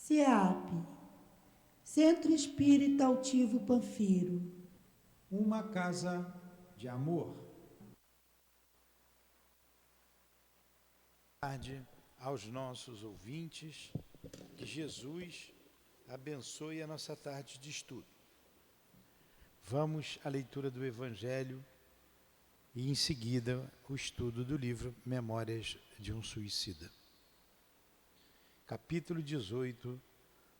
CEAP, Centro Espírita Altivo Panfiro. Uma casa de amor. Boa tarde aos nossos ouvintes. Que Jesus abençoe a nossa tarde de estudo. Vamos à leitura do Evangelho e, em seguida, o estudo do livro Memórias de um Suicida. Capítulo 18.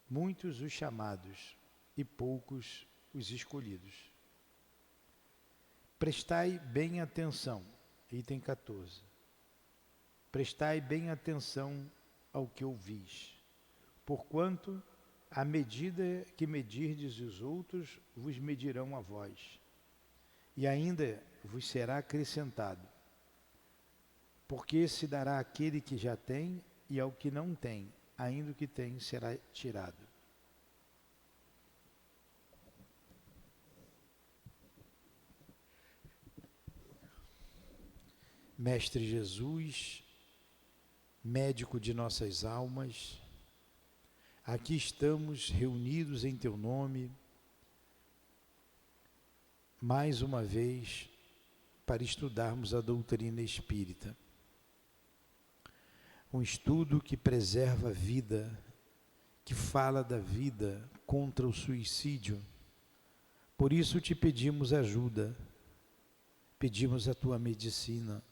Muitos os chamados e poucos os escolhidos. Prestai bem atenção, item 14. Prestai bem atenção ao que ouvis, porquanto, à medida que medirdes os outros, vos medirão a vós, e ainda vos será acrescentado. Porque se dará àquele que já tem, e ao que não tem, ainda o que tem será tirado. Mestre Jesus, médico de nossas almas, aqui estamos reunidos em Teu nome, mais uma vez, para estudarmos a doutrina espírita. Um estudo que preserva a vida, que fala da vida contra o suicídio. Por isso te pedimos ajuda, pedimos a Tua medicina,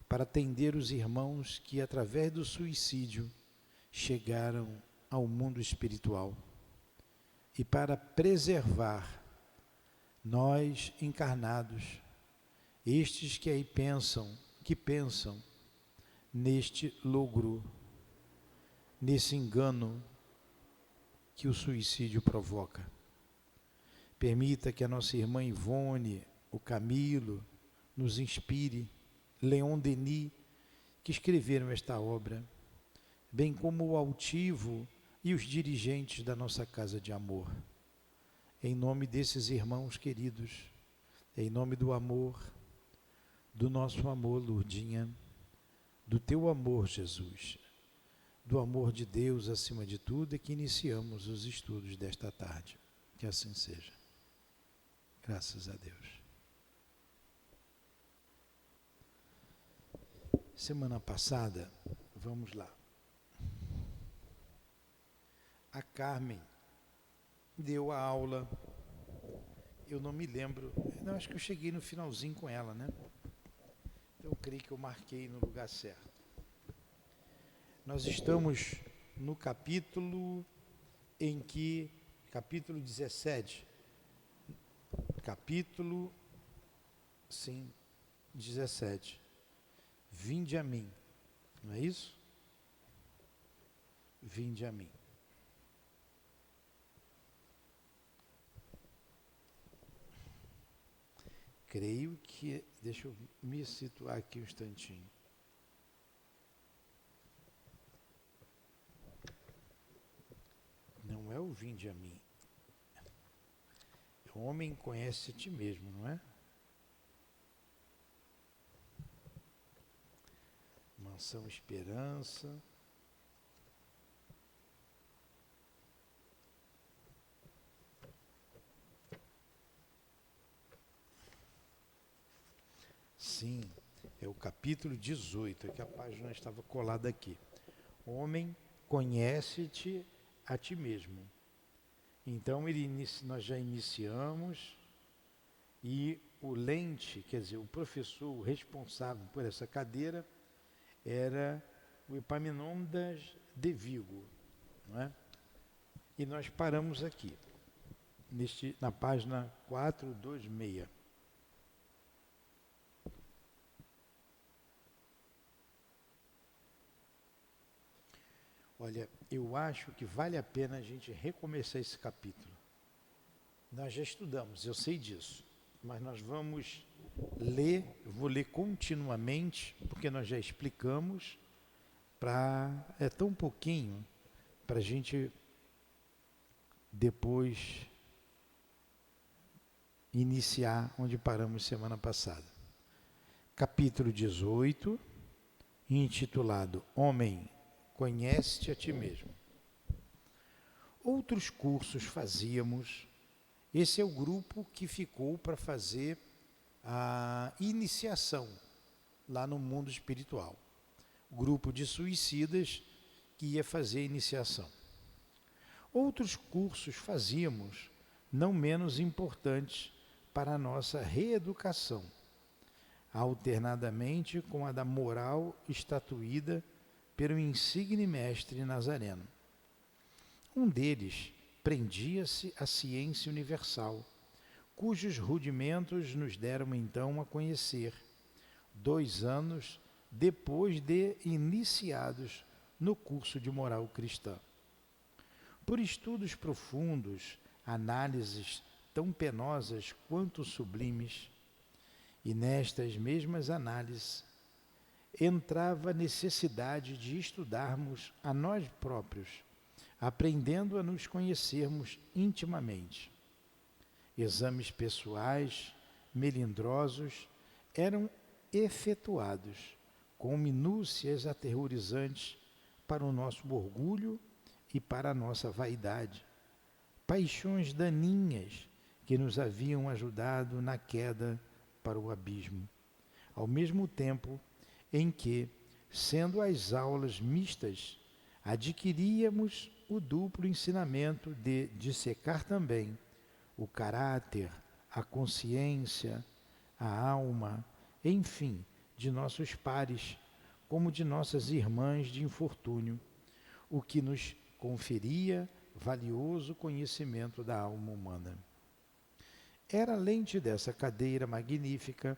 para atender os irmãos que, através do suicídio, chegaram ao mundo espiritual. E para preservar nós encarnados, estes que aí pensam neste logro, nesse engano que o suicídio provoca. Permita que a nossa irmã Ivone, o Camilo, nos inspire, Leon Denis, que escreveram esta obra, bem como o altivo e os dirigentes da nossa casa de amor. Em nome desses irmãos queridos, em nome do amor, do nosso amor, Lourdinha, do Teu amor, Jesus, do amor de Deus acima de tudo, é que iniciamos os estudos desta tarde. Que assim seja. Graças a Deus. Semana passada, vamos lá, a Carmen deu a aula, eu não me lembro, não, acho que eu cheguei no finalzinho com ela, né? Eu creio que eu marquei no lugar certo. Nós estamos no capítulo capítulo 17, sim, 17. Vinde a mim, não é isso? Vinde a mim. Creio que, deixa eu me situar aqui um instantinho. Não é o vinde a mim. O homem conhece a ti mesmo, não é? Mansão Esperança. Sim, é o capítulo 18, é que a página estava colada aqui. Homem, conhece-te a ti mesmo. Então, nós já iniciamos, e o Lente, quer dizer, o professor o responsável por essa cadeira, era o Epaminondas de Vigo, não é? E nós paramos aqui, na página 426. Olha, eu acho que vale a pena a gente recomeçar esse capítulo. Nós já estudamos, eu sei disso, mas nós vamos ler, eu vou ler continuamente, porque nós já explicamos, é tão pouquinho, para a gente depois iniciar onde paramos semana passada. Capítulo 18, intitulado Homem, conhece-te a ti mesmo. Outros cursos fazíamos. Esse é o grupo que ficou para fazer a iniciação lá no mundo espiritual. O grupo de suicidas que ia fazer a iniciação. Outros cursos fazíamos, não menos importantes para a nossa reeducação, alternadamente com a da moral estatuída pelo insigne mestre Nazareno. Um deles prendia-se à ciência universal, cujos rudimentos nos deram então a conhecer, 2 anos depois de iniciados no curso de moral cristã. Por estudos profundos, análises tão penosas quanto sublimes, e nestas mesmas análises entrava a necessidade de estudarmos a nós próprios, aprendendo a nos conhecermos intimamente. Exames pessoais, melindrosos, eram efetuados com minúcias aterrorizantes para o nosso orgulho e para a nossa vaidade, paixões daninhas que nos haviam ajudado na queda para o abismo, ao mesmo tempo em que, sendo as aulas mistas, adquiríamos o duplo ensinamento de dissecar também o caráter, a consciência, a alma, enfim, de nossos pares, como de nossas irmãs de infortúnio, o que nos conferia valioso conhecimento da alma humana. Era lente dessa cadeira magnífica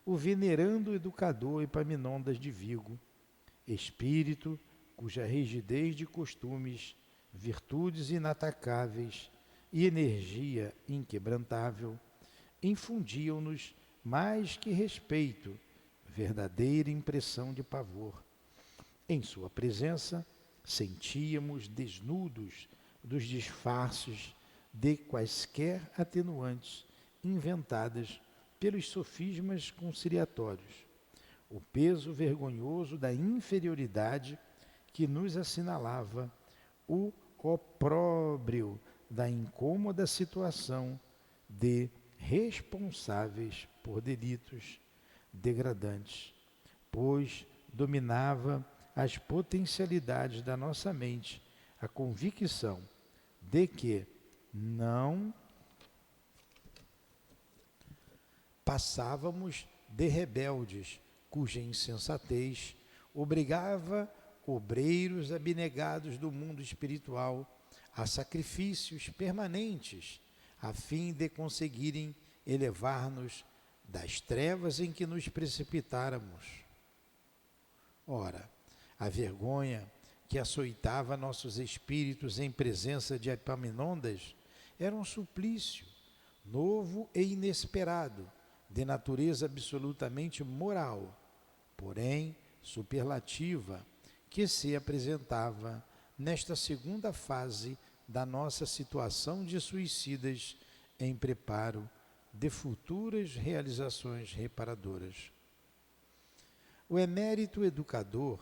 o venerando educador Epaminondas de Vigo, espírito cuja rigidez de costumes, virtudes inatacáveis e energia inquebrantável infundiam-nos mais que respeito, verdadeira impressão de pavor. Em sua presença, sentíamos desnudos dos disfarces de quaisquer atenuantes inventadas pelos sofismas conciliatórios, o peso vergonhoso da inferioridade que nos assinalava, o opróbrio da incômoda situação de responsáveis por delitos degradantes, pois dominava as potencialidades da nossa mente a convicção de que não passávamos de rebeldes, cuja insensatez obrigava obreiros abnegados do mundo espiritual a sacrifícios permanentes, a fim de conseguirem elevar-nos das trevas em que nos precipitáramos. Ora, a vergonha que açoitava nossos espíritos em presença de Epaminondas era um suplício novo e inesperado, de natureza absolutamente moral, porém superlativa, que se apresentava nesta segunda fase da nossa situação de suicidas em preparo de futuras realizações reparadoras. O emérito educador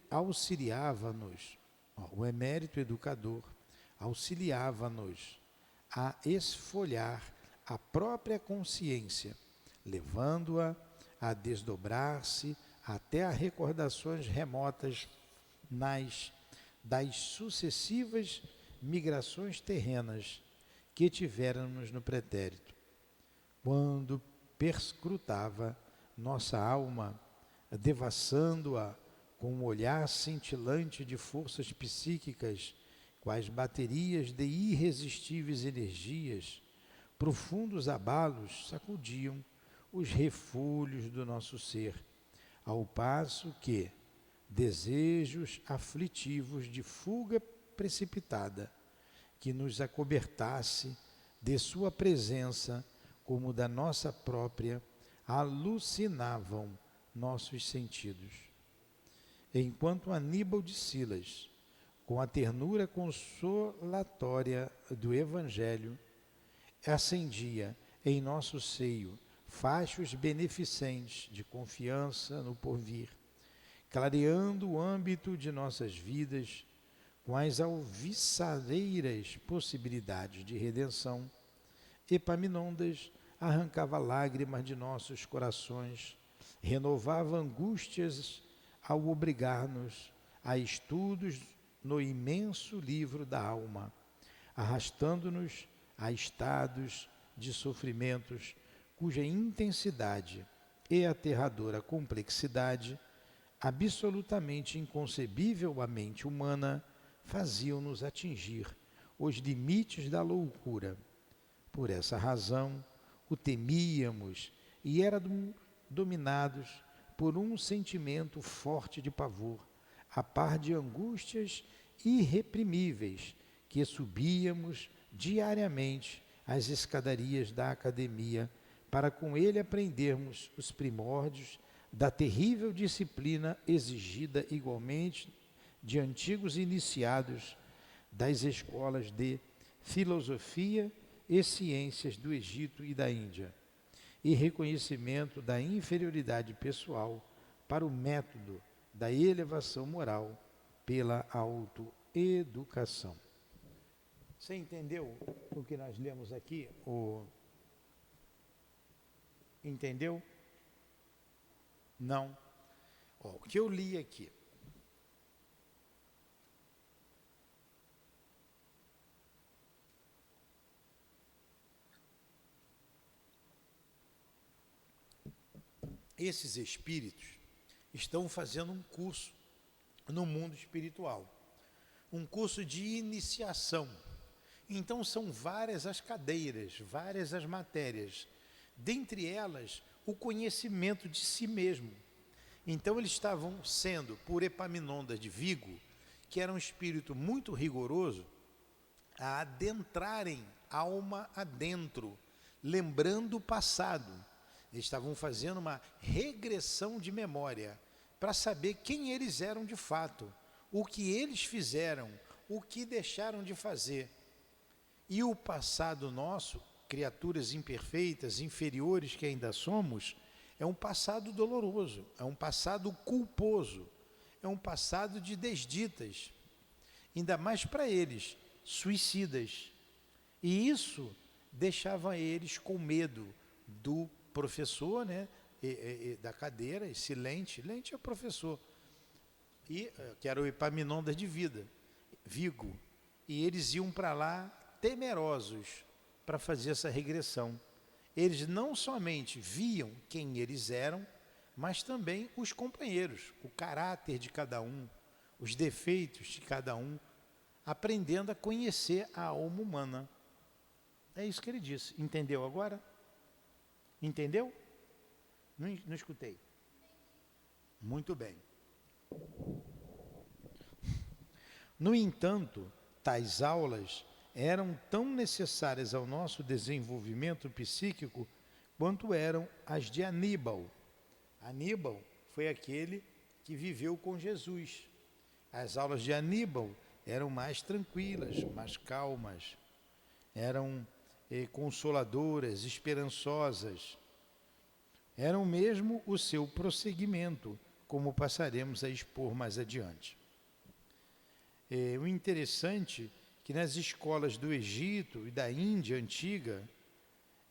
auxiliava-nos a esfolhar a própria consciência, levando-a a desdobrar-se até a recordações remotas das sucessivas migrações terrenas que tivéramos no pretérito, quando perscrutava nossa alma, devassando-a com um olhar cintilante de forças psíquicas, quais baterias de irresistíveis energias. Profundos abalos sacudiam os refúgios do nosso ser, ao passo que desejos aflitivos de fuga precipitada, que nos acobertasse de sua presença como da nossa própria, alucinavam nossos sentidos. Enquanto Aníbal de Silas, com a ternura consolatória do Evangelho, acendia em nosso seio fachos beneficentes de confiança no porvir, clareando o âmbito de nossas vidas com as alviçareiras possibilidades de redenção, Epaminondas arrancava lágrimas de nossos corações, renovava angústias ao obrigar-nos a estudos no imenso livro da alma, arrastando-nos a estados de sofrimentos cuja intensidade e aterradora complexidade, absolutamente inconcebível à mente humana, faziam-nos atingir os limites da loucura. Por essa razão, o temíamos e éramos dominados por um sentimento forte de pavor, a par de angústias irreprimíveis, que subíamos diariamente as escadarias da academia para com ele aprendermos os primórdios da terrível disciplina exigida igualmente de antigos iniciados das escolas de filosofia e ciências do Egito e da Índia, e reconhecimento da inferioridade pessoal para o método da elevação moral pela autoeducação. Você entendeu o que nós lemos aqui? Entendeu? Não? O que eu li aqui. Esses espíritos estão fazendo um curso no mundo espiritual, um curso de iniciação. Então são várias as cadeiras, várias as matérias, dentre elas o conhecimento de si mesmo. Então eles estavam sendo, por Epaminondas de Vigo, que era um espírito muito rigoroso, a adentrarem alma adentro, lembrando o passado. Eles estavam fazendo uma regressão de memória para saber quem eles eram de fato, o que eles fizeram, o que deixaram de fazer. E o passado nosso, criaturas imperfeitas, inferiores que ainda somos, é um passado doloroso, é um passado culposo, é um passado de desditas, ainda mais para eles, suicidas. E isso deixava eles com medo do professor, né, da cadeira, esse Lente é o professor, que era o Epaminondas de Vigo, e eles iam para lá temerosos para fazer essa regressão. Eles não somente viam quem eles eram, mas também os companheiros, o caráter de cada um, os defeitos de cada um, aprendendo a conhecer a alma humana. É isso que ele disse. Entendeu agora? Entendeu? Não escutei. Muito bem. No entanto, tais aulas eram tão necessárias ao nosso desenvolvimento psíquico quanto eram as de Aníbal. Aníbal foi aquele que viveu com Jesus. As aulas de Aníbal eram mais tranquilas, mais calmas, eram consoladoras, esperançosas. Eram mesmo o seu prosseguimento, como passaremos a expor mais adiante. O interessante é que nas escolas do Egito e da Índia antiga,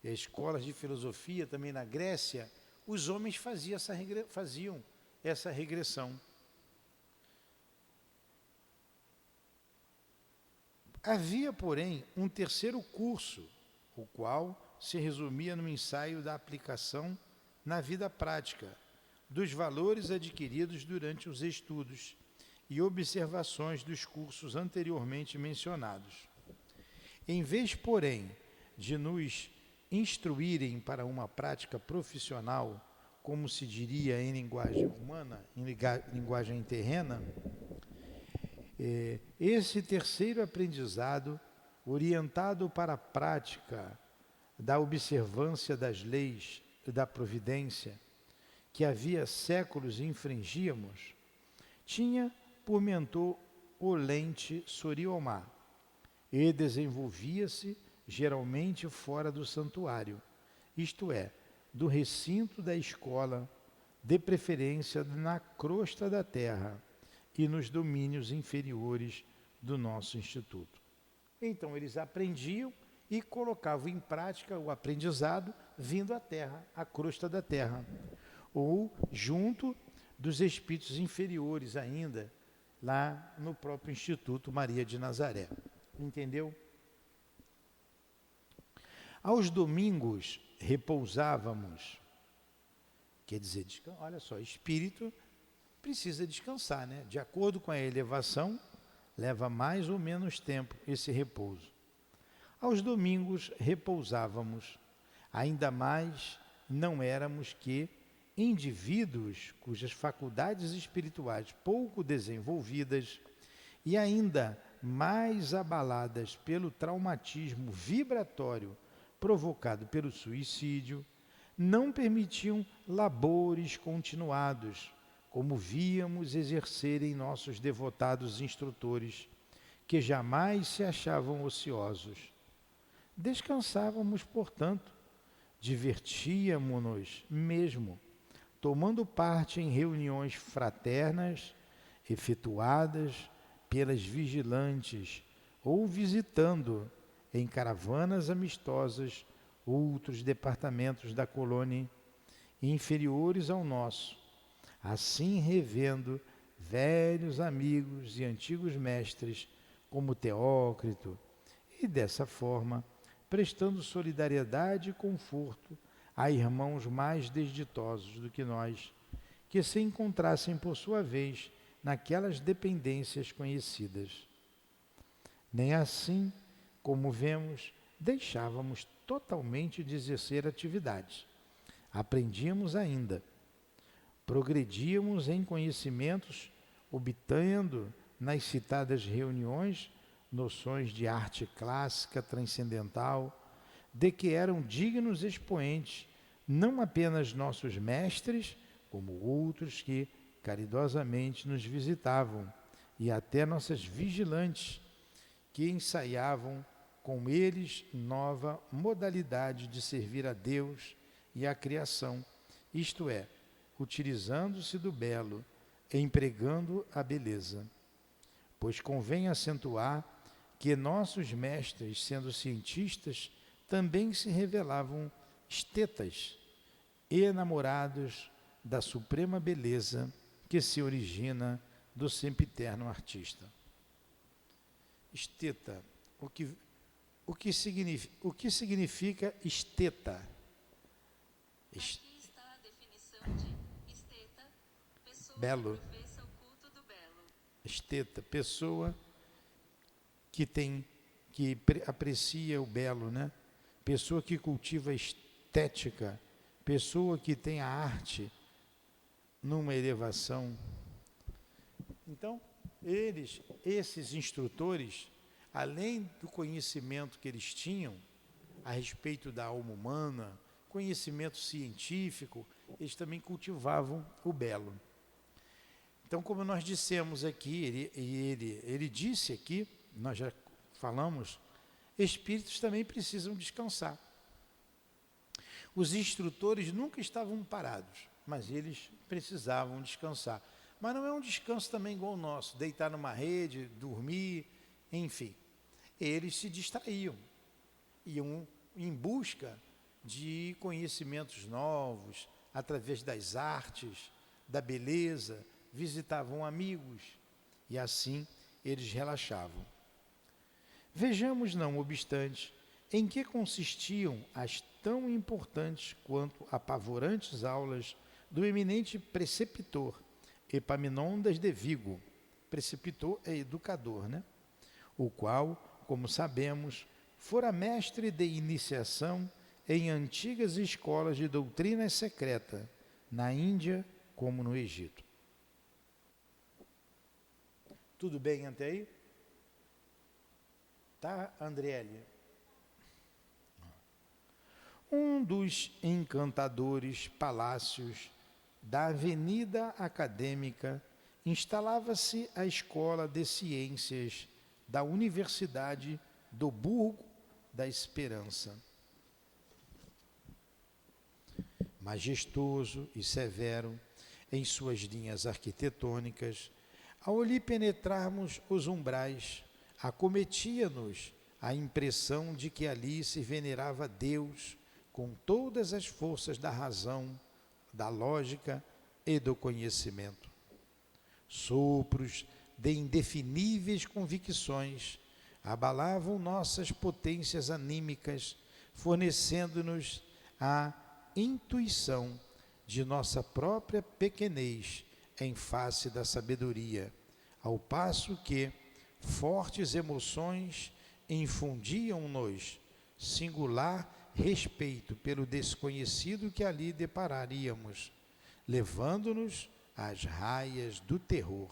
escolas de filosofia também na Grécia, os homens faziam essa regressão. Havia, porém, um terceiro curso, o qual se resumia no ensaio da aplicação na vida prática dos valores adquiridos durante os estudos e observações dos cursos anteriormente mencionados. Em vez, porém, de nos instruírem para uma prática profissional, como se diria em linguagem humana, em linguagem terrena, esse terceiro aprendizado, orientado para a prática da observância das leis e da providência, que havia séculos infringíamos, tinha por mentor o Lente Soriomar e desenvolvia-se geralmente fora do santuário, isto é, do recinto da escola, de preferência na crosta da terra e nos domínios inferiores do nosso instituto. Então eles aprendiam e colocavam em prática o aprendizado vindo à terra, à crosta da terra, ou junto dos espíritos inferiores ainda, lá no próprio Instituto Maria de Nazaré. Entendeu? Aos domingos repousávamos, quer dizer, olha só, espírito precisa descansar, né? De acordo com a elevação, leva mais ou menos tempo esse repouso. Aos domingos repousávamos, ainda mais não éramos que indivíduos cujas faculdades espirituais pouco desenvolvidas e ainda mais abaladas pelo traumatismo vibratório provocado pelo suicídio, não permitiam labores continuados, como víamos exercerem nossos devotados instrutores, que jamais se achavam ociosos. Descansávamos, portanto, divertíamos-nos mesmo, tomando parte em reuniões fraternas, efetuadas pelas vigilantes, ou visitando, em caravanas amistosas, outros departamentos da colônia inferiores ao nosso, assim revendo velhos amigos e antigos mestres como Teócrito, e dessa forma prestando solidariedade e conforto a irmãos mais desditosos do que nós, que se encontrassem por sua vez naquelas dependências conhecidas. Nem assim, como vemos, deixávamos totalmente de exercer atividades. Aprendíamos ainda, progredíamos em conhecimentos, obtendo nas citadas reuniões noções de arte clássica transcendental, de que eram dignos expoentes, não apenas nossos mestres, como outros que caridosamente nos visitavam, e até nossas vigilantes, que ensaiavam com eles nova modalidade de servir a Deus e à criação, isto é, utilizando-se do belo, empregando a beleza. Pois convém acentuar que nossos mestres, sendo cientistas, também se revelavam estetas, enamorados da suprema beleza que se origina do sempiterno artista. Esteta, o que significa esteta? Aqui está a definição de esteta, pessoa belo. que professa o culto do belo. Esteta, pessoa que aprecia o belo, né? Pessoa que cultiva a estética, pessoa que tem a arte numa elevação. Então, esses instrutores, além do conhecimento que eles tinham a respeito da alma humana, conhecimento científico, eles também cultivavam o belo. Então, como nós dissemos aqui, ele disse aqui, nós já falamos, espíritos também precisam descansar. Os instrutores nunca estavam parados, mas eles precisavam descansar. Mas não é um descanso também igual o nosso, deitar numa rede, dormir, enfim. Eles se distraíam, iam em busca de conhecimentos novos, através das artes, da beleza, visitavam amigos e assim eles relaxavam. Vejamos, não obstante, em que consistiam as tão importantes quanto apavorantes aulas do eminente preceptor Epaminondas de Vigo. Preceptor é educador, né? O qual, como sabemos, fora mestre de iniciação em antigas escolas de doutrina secreta, na Índia como no Egito. Tudo bem até aí? Tá, Andriele? Um dos encantadores palácios da Avenida Acadêmica instalava-se a Escola de Ciências da Universidade do Burgo da Esperança. Majestoso e severo em suas linhas arquitetônicas, ao lhe penetrarmos os umbrais, acometia-nos a impressão de que ali se venerava Deus com todas as forças da razão, da lógica e do conhecimento. Sopros de indefiníveis convicções abalavam nossas potências anímicas, fornecendo-nos a intuição de nossa própria pequenez em face da sabedoria, ao passo que fortes emoções infundiam-nos singular respeito pelo desconhecido que ali depararíamos, levando-nos às raias do terror.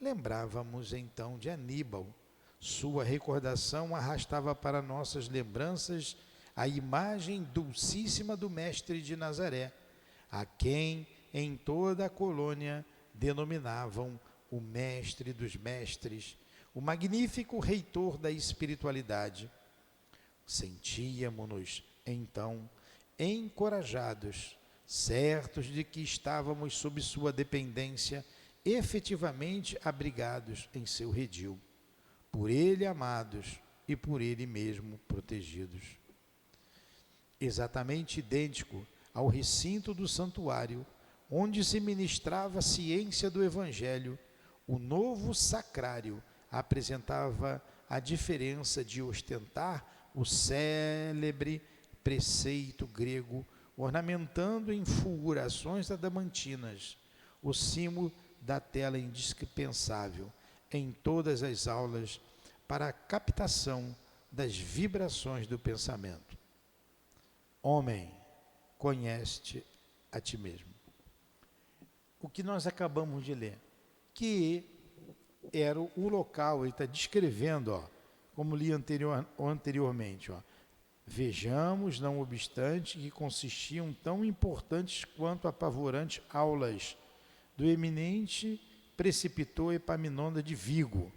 Lembrávamos então de Aníbal. Sua recordação arrastava para nossas lembranças a imagem dulcíssima do mestre de Nazaré, a quem em toda a colônia denominavam o mestre dos mestres, o magnífico reitor da espiritualidade. Sentíamos-nos, então, encorajados, certos de que estávamos sob sua dependência, efetivamente abrigados em seu redil, por ele amados e por ele mesmo protegidos. Exatamente idêntico ao recinto do santuário, onde se ministrava a ciência do Evangelho, o novo sacrário apresentava a diferença de ostentar o célebre preceito grego, ornamentando em fulgurações adamantinas o cimo da tela indispensável em todas as aulas para a captação das vibrações do pensamento. Homem, conhece-te a ti mesmo. O que nós acabamos de ler, que era o local, ele está descrevendo, como li anteriormente, vejamos, não obstante, que consistiam tão importantes quanto apavorantes aulas do eminente preceptor Epaminondas de Vigo,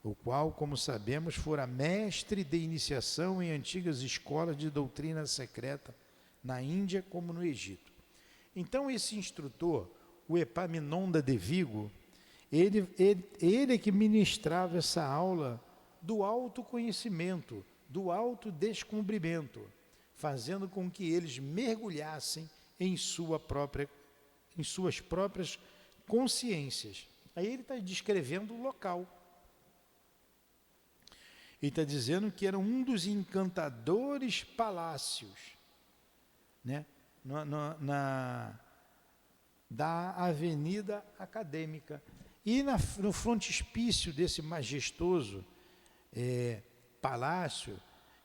o qual, como sabemos, fora mestre de iniciação em antigas escolas de doutrina secreta, na Índia como no Egito. Então, esse instrutor, o Epaminondas de Vigo, ele que ministrava essa aula do autoconhecimento, do autodescobrimento, fazendo com que eles mergulhassem em suas próprias consciências. Aí ele está descrevendo o local. Ele está dizendo que era um dos encantadores palácios, né, da Avenida Acadêmica. E no frontispício desse majestoso palácio,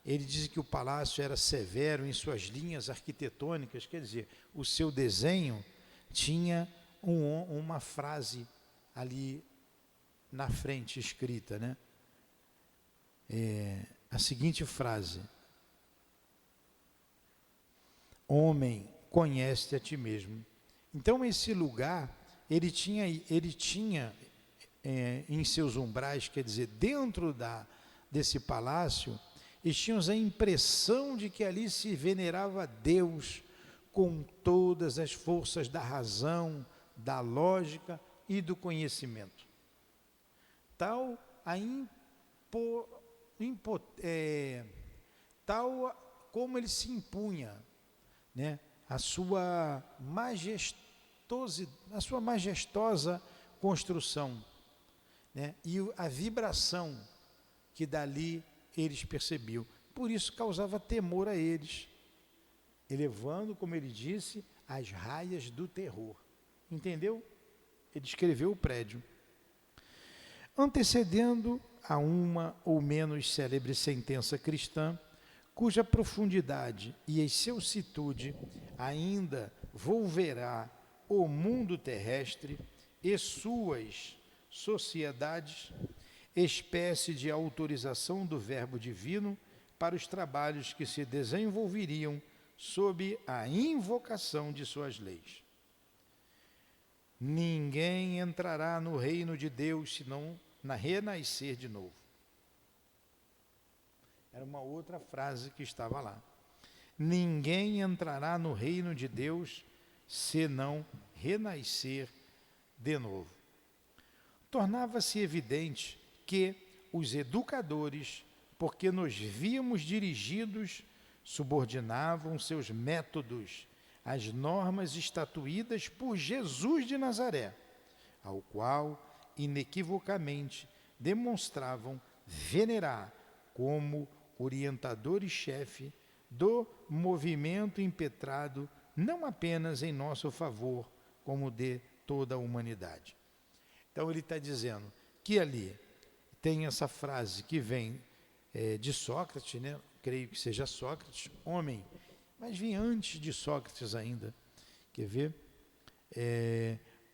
ele diz que o palácio era severo em suas linhas arquitetônicas, quer dizer, o seu desenho tinha uma frase ali na frente escrita, né? A seguinte frase: homem, conhece-te a ti mesmo. Então esse lugar, ele tinha em seus umbrais, quer dizer, dentro desse palácio, eles tinham a impressão de que ali se venerava Deus com todas as forças da razão, da lógica e do conhecimento. Tal como ele se impunha, né, a sua majestosa construção, né, e a vibração que dali eles percebiam. Por isso causava temor a eles, elevando, como ele disse, as raias do terror. Entendeu? Ele descreveu o prédio. Antecedendo a uma ou menos célebre sentença cristã, cuja profundidade e excelsitude ainda volverá o mundo terrestre e suas sociedades, espécie de autorização do Verbo Divino para os trabalhos que se desenvolveriam sob a invocação de suas leis. Ninguém entrará no reino de Deus senão na renascer de novo. Era uma outra frase que estava lá. Ninguém entrará no reino de Deus senão renascer de novo. Tornava-se evidente que os educadores, porque nos víamos dirigidos, subordinavam seus métodos às normas estatuídas por Jesus de Nazaré, ao qual, inequivocamente, demonstravam venerar como orientador e chefe do movimento impetrado, não apenas em nosso favor, como de toda a humanidade. Então ele está dizendo que ali tem essa frase que vem de Sócrates, né? Creio que seja Sócrates, homem, mas vem antes de Sócrates ainda. Quer ver?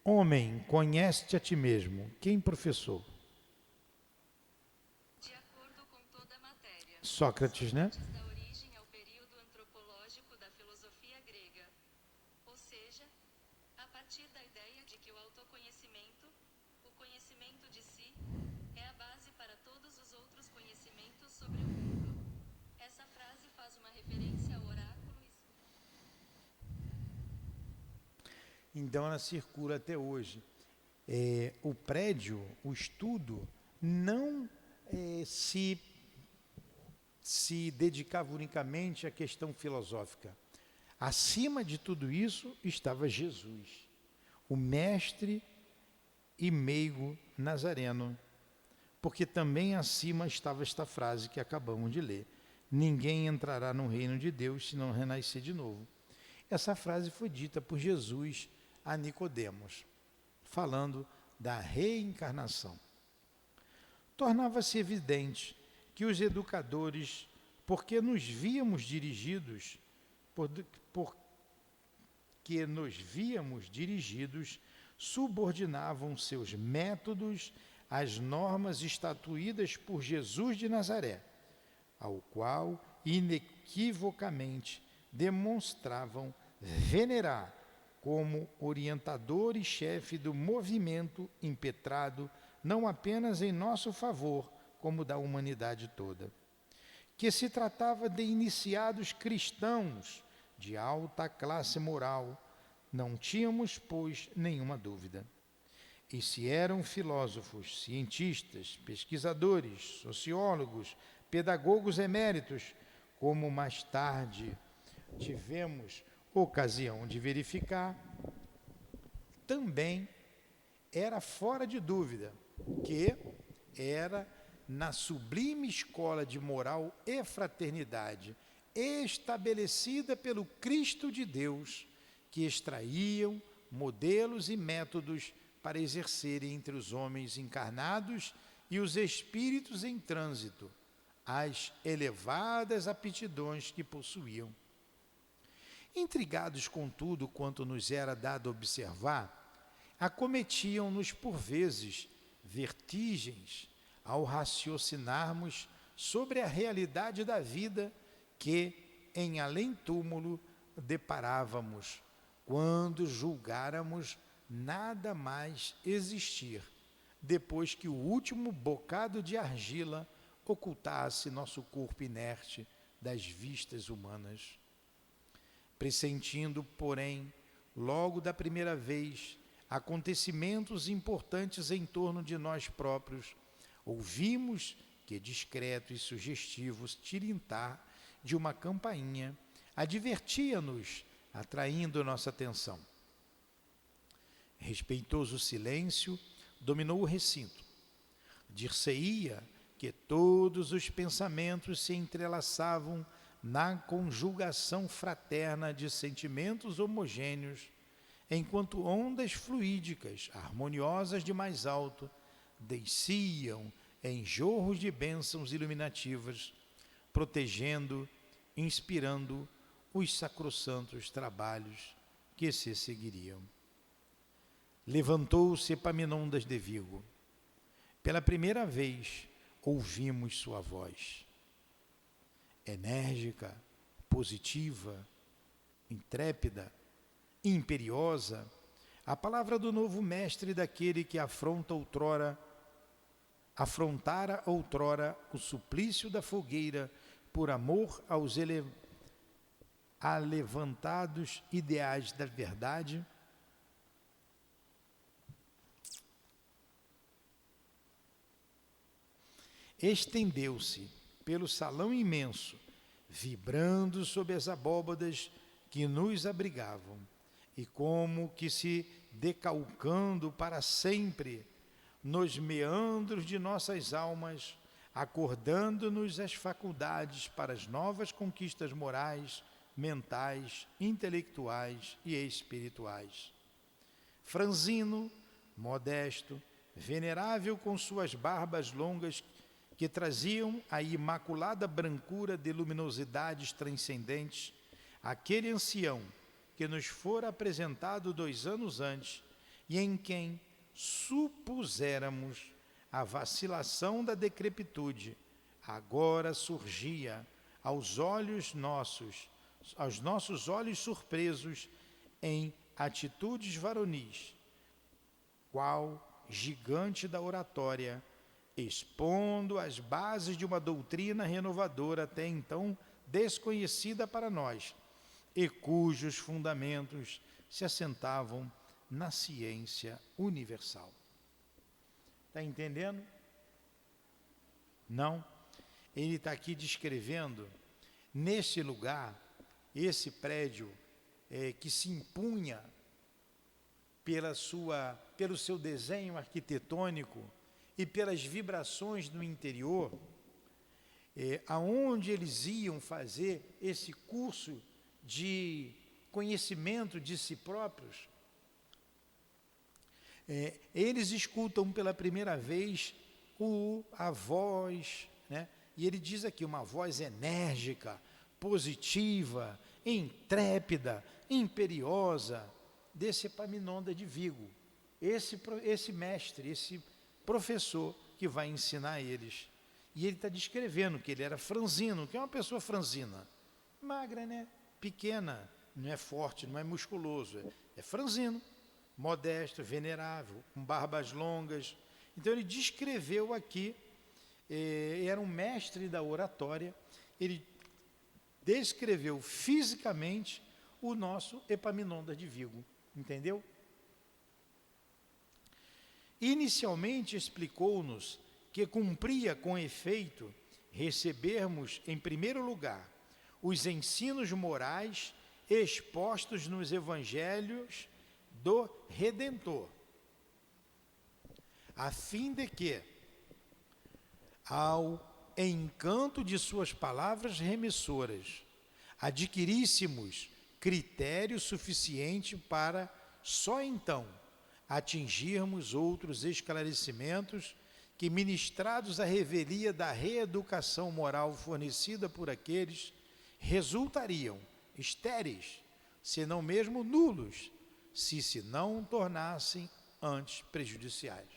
Homem, conhece-te a ti mesmo. Quem professou? De acordo com toda a matéria. Sócrates, né? Sócrates dá origem ao período antropológico da filosofia grega. Ou seja, a partir da ideia de que o autoconhecimento, o conhecimento de si, é a base para todos os outros conhecimentos sobre o mundo. Essa frase faz uma referência ao oráculo. Então ela circula até hoje. O prédio, o estudo, não se dedicava unicamente à questão filosófica. Acima de tudo isso estava Jesus, o mestre e meigo nazareno, porque também acima estava esta frase que acabamos de ler: ninguém entrará no reino de Deus se não renascer de novo. Essa frase foi dita por Jesus a Nicodemos, falando da reencarnação. Tornava-se evidente que os educadores, porque nos víamos dirigidos, subordinavam seus métodos às normas estatuídas por Jesus de Nazaré, ao qual inequivocamente demonstravam venerar como orientador e chefe do movimento impetrado, não apenas em nosso favor, como da humanidade toda. Que se tratava de iniciados cristãos de alta classe moral, não tínhamos, pois, nenhuma dúvida. E se eram filósofos, cientistas, pesquisadores, sociólogos, pedagogos eméritos, como mais tarde tivemos ocasião de verificar, também era fora de dúvida que era na sublime escola de moral e fraternidade estabelecida pelo Cristo de Deus que extraíam modelos e métodos para exercerem entre os homens encarnados e os espíritos em trânsito as elevadas aptidões que possuíam. Intrigados com tudo quanto nos era dado observar, acometiam-nos por vezes vertigens ao raciocinarmos sobre a realidade da vida que, em além-túmulo, deparávamos, quando julgáramos nada mais existir, depois que o último bocado de argila ocultasse nosso corpo inerte das vistas humanas. Pressentindo, porém, logo da primeira vez, acontecimentos importantes em torno de nós próprios, ouvimos que discreto e sugestivo tilintar de uma campainha advertia-nos, atraindo nossa atenção. Respeitoso silêncio dominou o recinto. Dir-se-ia que todos os pensamentos se entrelaçavam na conjugação fraterna de sentimentos homogêneos, enquanto ondas fluídicas, harmoniosas de mais alto, desciam em jorros de bênçãos iluminativas, protegendo, inspirando os sacrossantos trabalhos que se seguiriam. Levantou-se Epaminondas de Vigo. Pela primeira vez ouvimos sua voz. Enérgica, positiva, intrépida, imperiosa, a palavra do novo mestre daquele que afrontara outrora o suplício da fogueira por amor aos alevantados ideais da verdade, estendeu-se pelo salão imenso, vibrando sob as abóbadas que nos abrigavam, e como que se decalcando para sempre nos meandros de nossas almas, acordando-nos as faculdades para as novas conquistas morais, mentais, intelectuais e espirituais. Franzino, modesto, venerável com suas barbas longas que traziam a imaculada brancura de luminosidades transcendentes, aquele ancião que nos fora apresentado 2 anos antes e em quem supuséramos a vacilação da decrepitude, agora surgia aos nossos olhos surpresos em atitudes varonis, qual gigante da oratória, expondo as bases de uma doutrina renovadora até então desconhecida para nós, e cujos fundamentos se assentavam na ciência universal. Está entendendo? Não? Ele está aqui descrevendo, neste lugar, esse prédio que se impunha pelo seu desenho arquitetônico e pelas vibrações no interior, aonde eles iam fazer esse curso de conhecimento de si próprios, eles escutam pela primeira vez a voz, né? E ele diz aqui, uma voz enérgica, positiva, intrépida, imperiosa, desse Epaminondas de Vigo, esse mestre, esse professor que vai ensinar eles. E ele está descrevendo que ele era franzino, que é uma pessoa franzina, magra, né? Pequena, não é forte, não é musculoso, é franzino, modesto, venerável, com barbas longas. Então ele descreveu aqui, era um mestre da oratória, ele descreveu fisicamente o nosso Epaminondas de Vigo, entendeu? Inicialmente explicou-nos que cumpria com efeito recebermos, em primeiro lugar, os ensinos morais expostos nos evangelhos do Redentor, a fim de que, ao encanto de suas palavras remissoras, adquiríssemos critério suficiente para, só então, atingirmos outros esclarecimentos que, ministrados à revelia da reeducação moral fornecida por aqueles, resultariam estéreis, se não mesmo nulos, se não tornassem antes prejudiciais.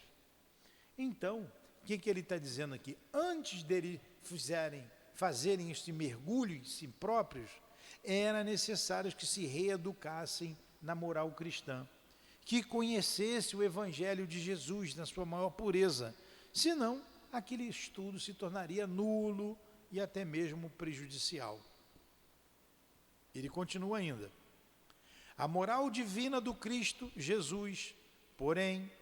Então, o que ele está dizendo aqui? Antes dele fazerem este mergulho em si próprios, era necessário que se reeducassem na moral cristã, que conhecesse o Evangelho de Jesus na sua maior pureza, senão aquele estudo se tornaria nulo e até mesmo prejudicial. Ele continua ainda. A moral divina do Cristo Jesus, porém,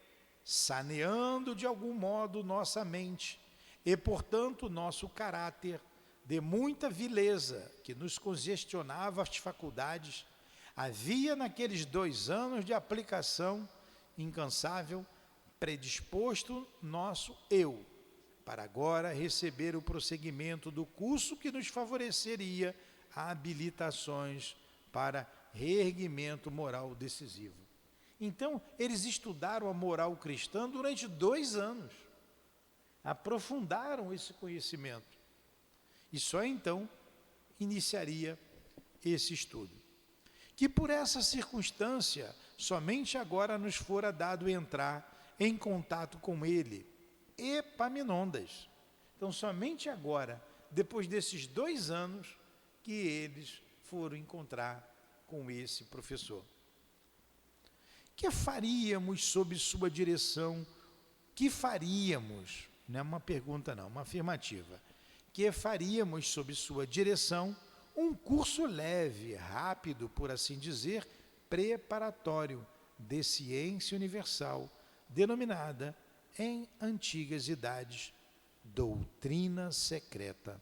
saneando de algum modo nossa mente e, portanto, nosso caráter de muita vileza que nos congestionava as faculdades, havia naqueles 2 anos de aplicação incansável predisposto nosso eu, para agora receber o prosseguimento do curso que nos favoreceria habilitações para reerguimento moral decisivo. Então, eles estudaram a moral cristã durante 2 anos, aprofundaram esse conhecimento, e só então iniciaria esse estudo. Que por essa circunstância, somente agora nos fora dado entrar em contato com ele, Epaminondas. Então, somente agora, depois desses 2 anos, que eles foram encontrar com esse professor. Que faríamos sob sua direção? Que faríamos? Não é uma pergunta não, uma afirmativa. Que faríamos sob sua direção um curso leve, rápido, por assim dizer, preparatório de ciência universal, denominada em antigas idades doutrina secreta,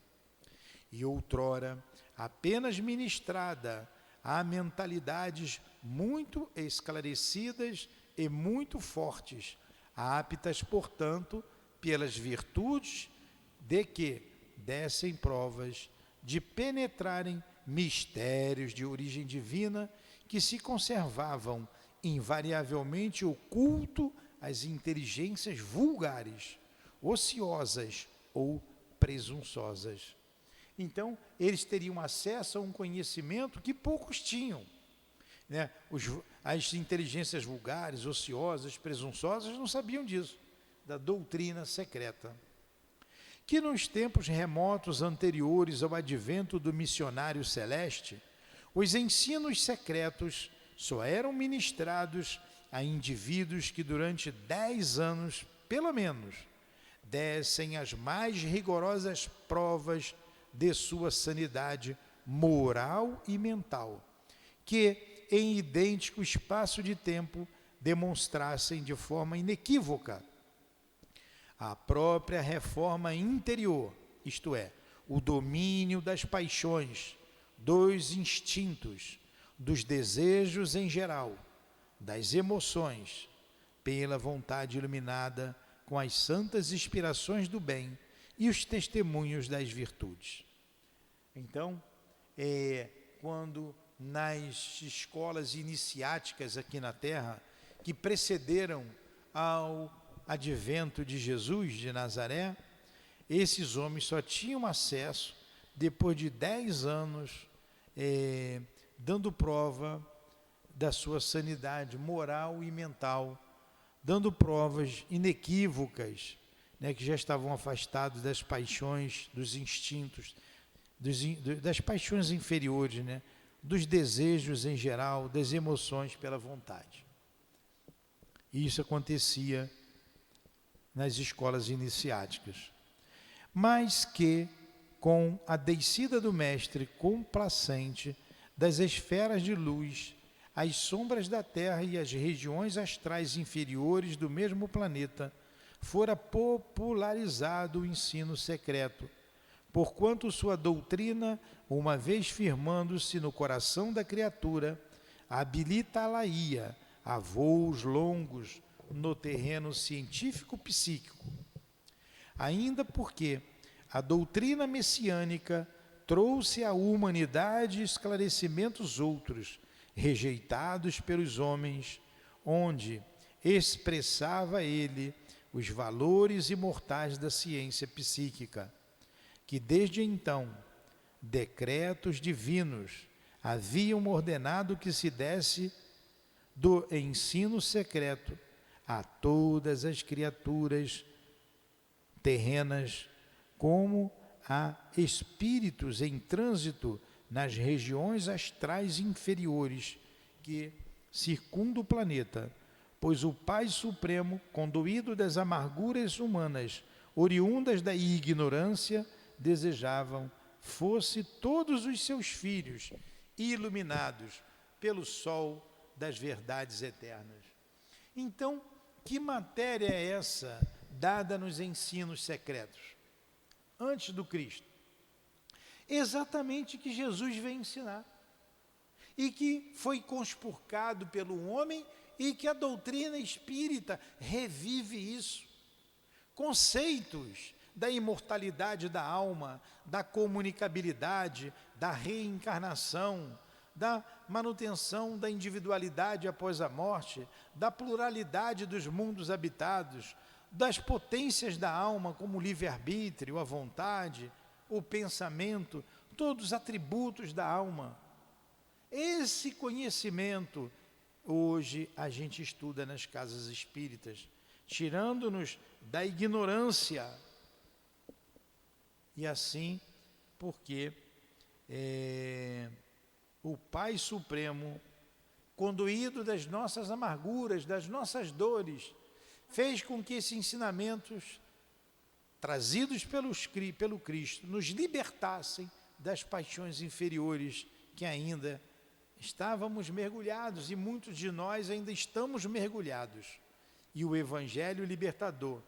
e outrora apenas ministrada a mentalidades muito esclarecidas e muito fortes, aptas, portanto, pelas virtudes de que dessem provas de penetrarem mistérios de origem divina que se conservavam invariavelmente oculto às inteligências vulgares, ociosas ou presunçosas. Então, eles teriam acesso a um conhecimento que poucos tinham, né? As inteligências vulgares, ociosas, presunçosas não sabiam disso, da doutrina secreta. Que nos tempos remotos anteriores ao advento do missionário celeste, os ensinos secretos só eram ministrados a indivíduos que durante 10 anos, pelo menos, dessem as mais rigorosas provas de sua sanidade moral e mental, que, em idêntico espaço de tempo, demonstrassem de forma inequívoca a própria reforma interior, isto é, o domínio das paixões, dos instintos, dos desejos em geral, das emoções, pela vontade iluminada com as santas inspirações do bem e os testemunhos das virtudes. Então, quando nas escolas iniciáticas aqui na Terra, que precederam ao advento de Jesus de Nazaré, esses homens só tinham acesso depois de 10 anos dando prova da sua sanidade moral e mental, dando provas inequívocas, né, que já estavam afastados das paixões, dos instintos, das paixões inferiores, né, dos desejos em geral, das emoções pela vontade. E isso acontecia nas escolas iniciáticas. Mas que, com a descida do mestre complacente das esferas de luz, as sombras da Terra e as regiões astrais inferiores do mesmo planeta, fora popularizado o ensino secreto, porquanto sua doutrina, uma vez firmando-se no coração da criatura, habilitá-la-ia a voos longos no terreno científico-psíquico. Ainda porque a doutrina messiânica trouxe à humanidade esclarecimentos outros, rejeitados pelos homens, onde expressava ele os valores imortais da ciência psíquica, que desde então decretos divinos haviam ordenado que se desse do ensino secreto a todas as criaturas terrenas, como a espíritos em trânsito nas regiões astrais inferiores que circundam o planeta, pois o Pai Supremo, conduído das amarguras humanas, oriundas da ignorância, desejavam fosse todos os seus filhos iluminados pelo sol das verdades eternas. Então, que matéria é essa dada nos ensinos secretos? Antes do Cristo. Exatamente o que Jesus veio ensinar. E que foi conspurcado pelo homem e que a doutrina espírita revive isso. Conceitos da imortalidade da alma, da comunicabilidade, da reencarnação, da manutenção da individualidade após a morte, da pluralidade dos mundos habitados, das potências da alma, como o livre-arbítrio, a vontade, o pensamento, todos os atributos da alma. Esse conhecimento, hoje, a gente estuda nas casas espíritas, tirando-nos da ignorância. E assim, porque o Pai Supremo, conduído das nossas amarguras, das nossas dores, fez com que esses ensinamentos, trazidos pelo Cristo, nos libertassem das paixões inferiores que ainda estávamos mergulhados, e muitos de nós ainda estamos mergulhados. E o Evangelho libertador,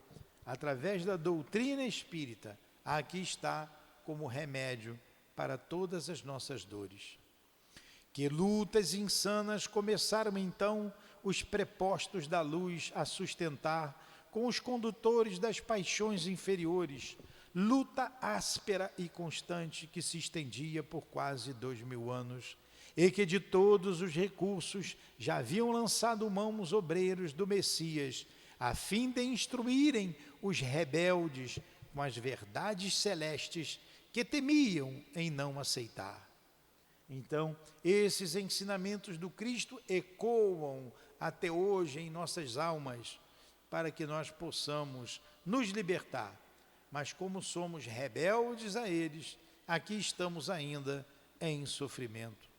através da doutrina espírita, aqui está como remédio para todas as nossas dores. Que lutas insanas começaram então os prepostos da luz a sustentar com os condutores das paixões inferiores, luta áspera e constante que se estendia por quase 2000 anos, e que de todos os recursos já haviam lançado mão os obreiros do Messias, a fim de instruírem os rebeldes com as verdades celestes que temiam em não aceitar. Então, esses ensinamentos do Cristo ecoam até hoje em nossas almas, para que nós possamos nos libertar. Mas como somos rebeldes a eles, aqui estamos ainda em sofrimento.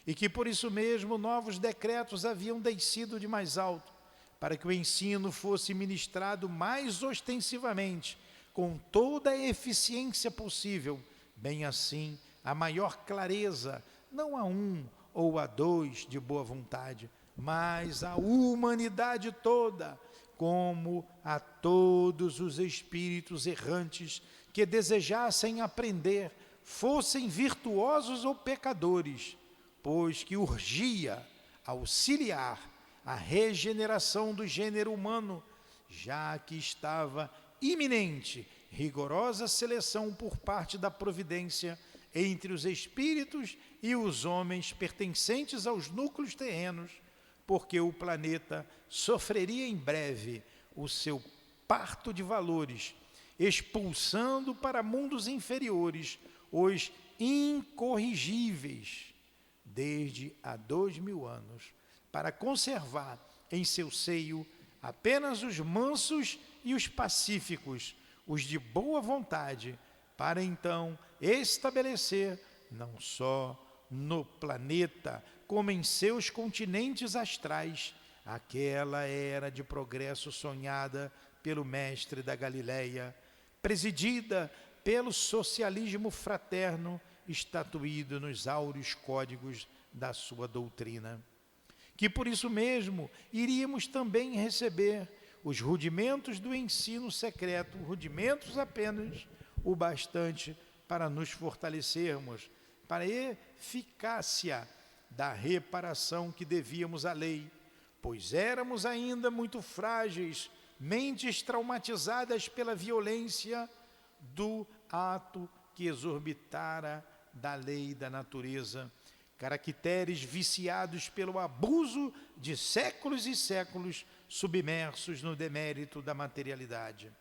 E que por isso mesmo novos decretos haviam descido de mais alto, para que o ensino fosse ministrado mais ostensivamente, com toda a eficiência possível, bem assim a maior clareza, não a um ou a dois de boa vontade, mas a humanidade toda, como a todos os espíritos errantes que desejassem aprender, fossem virtuosos ou pecadores, pois que urgia auxiliar a regeneração do gênero humano, já que estava iminente rigorosa seleção por parte da providência entre os espíritos e os homens pertencentes aos núcleos terrenos, porque o planeta sofreria em breve o seu parto de valores, expulsando para mundos inferiores os incorrigíveis, desde há 2000 anos, para conservar em seu seio apenas os mansos e os pacíficos, os de boa vontade, para então estabelecer, não só no planeta, como em seus continentes astrais, aquela era de progresso sonhada pelo mestre da Galileia, presidida pelo socialismo fraterno, estatuído nos áureos códigos da sua doutrina. Que por isso mesmo iríamos também receber os rudimentos do ensino secreto, rudimentos apenas o bastante para nos fortalecermos, para a eficácia da reparação que devíamos à lei, pois éramos ainda muito frágeis, mentes traumatizadas pela violência do ato que exorbitara da lei da natureza, caracteres viciados pelo abuso de séculos e séculos submersos no demérito da materialidade.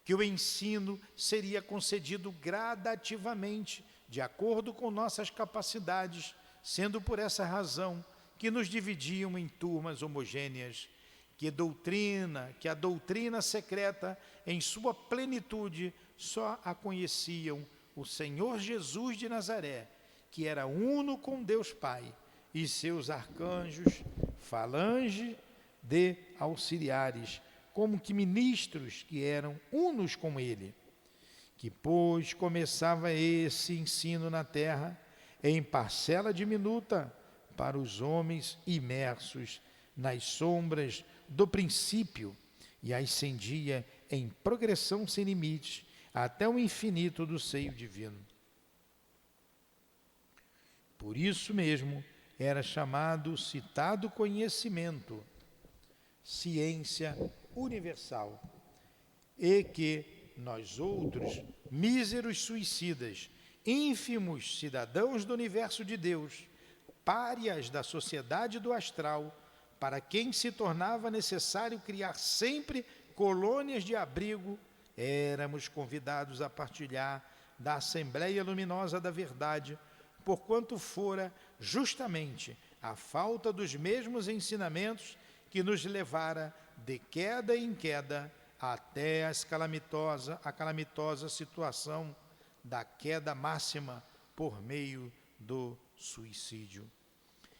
Que o ensino seria concedido gradativamente, de acordo com nossas capacidades, sendo por essa razão que nos dividiam em turmas homogêneas, que a doutrina secreta, em sua plenitude, só a conheciam o Senhor Jesus de Nazaré, que era uno com Deus Pai, e seus arcanjos, falange de auxiliares, como que ministros que eram unos com ele. Que, pois, começava esse ensino na terra, em parcela diminuta, para os homens imersos nas sombras do princípio, e ascendia em progressão sem limites, até o infinito do seio divino. Por isso mesmo, era chamado citado conhecimento, ciência universal, e que nós outros, míseros suicidas, ínfimos cidadãos do universo de Deus, párias da sociedade do astral, para quem se tornava necessário criar sempre colônias de abrigo, éramos convidados a partilhar da Assembleia Luminosa da Verdade, porquanto fora justamente a falta dos mesmos ensinamentos que nos levara de queda em queda até a calamitosa situação da queda máxima por meio do suicídio.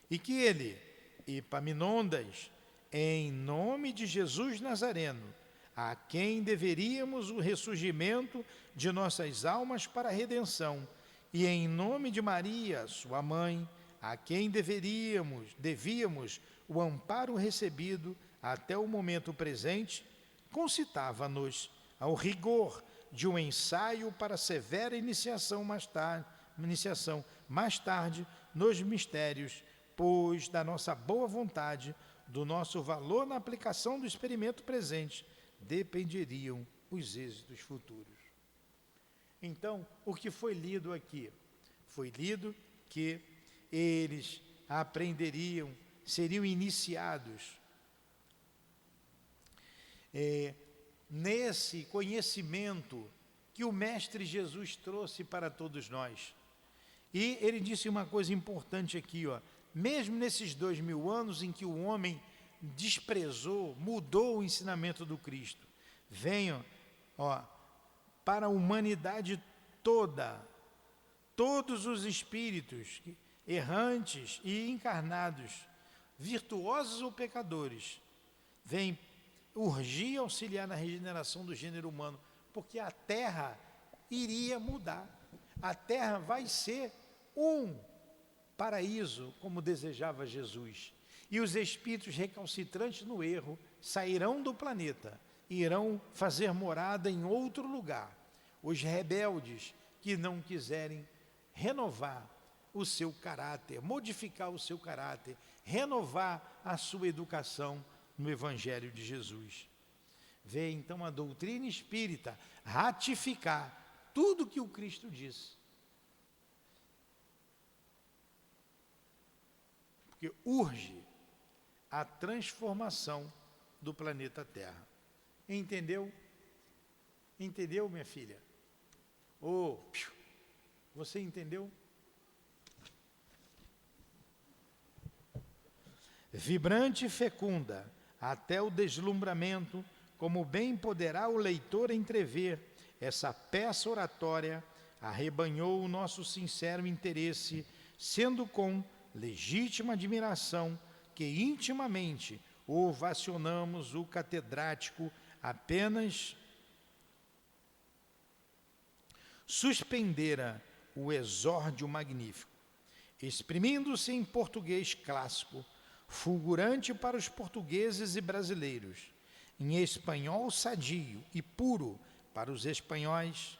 E que ele, Epaminondas, em nome de Jesus Nazareno, a quem deveríamos o ressurgimento de nossas almas para a redenção, e em nome de Maria, sua mãe, a quem devíamos o amparo recebido até o momento presente, concitava-nos ao rigor de um ensaio para severa iniciação mais tarde nos mistérios, pois da nossa boa vontade, do nosso valor na aplicação do experimento presente, dependeriam os êxitos futuros. Então, o que foi lido aqui? Foi lido que eles aprenderiam, seriam iniciados nesse conhecimento que o Mestre Jesus trouxe para todos nós. E ele disse uma coisa importante aqui, mesmo nesses 2000 anos em que o homem desprezou, mudou o ensinamento do Cristo, venham para a humanidade toda, todos os espíritos errantes e encarnados, virtuosos ou pecadores, vêm urgir auxiliar na regeneração do gênero humano, porque a Terra iria mudar. A Terra vai ser um paraíso, como desejava Jesus. E os espíritos recalcitrantes no erro sairão do planeta e irão fazer morada em outro lugar. Os rebeldes que não quiserem renovar o seu caráter, modificar o seu caráter, renovar a sua educação no Evangelho de Jesus. Vê então a doutrina espírita ratificar tudo que o Cristo disse. Porque urge a transformação do planeta Terra. Entendeu? Entendeu, minha filha? Você entendeu? Vibrante e fecunda, até o deslumbramento, como bem poderá o leitor entrever, essa peça oratória arrebanhou o nosso sincero interesse, sendo com legítima admiração que intimamente ovacionamos o catedrático apenas suspendera o exórdio magnífico, exprimindo-se em português clássico, fulgurante para os portugueses e brasileiros, em espanhol sadio e puro para os espanhóis,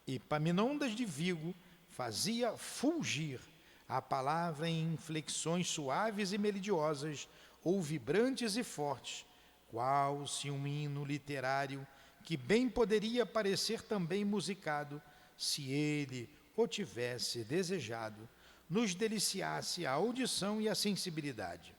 Epaminondas de Vigo fazia fulgir a palavra em inflexões suaves e melodiosas, ou vibrantes e fortes, qual se um hino literário que bem poderia parecer também musicado, se ele o tivesse desejado, nos deliciasse a audição e a sensibilidade.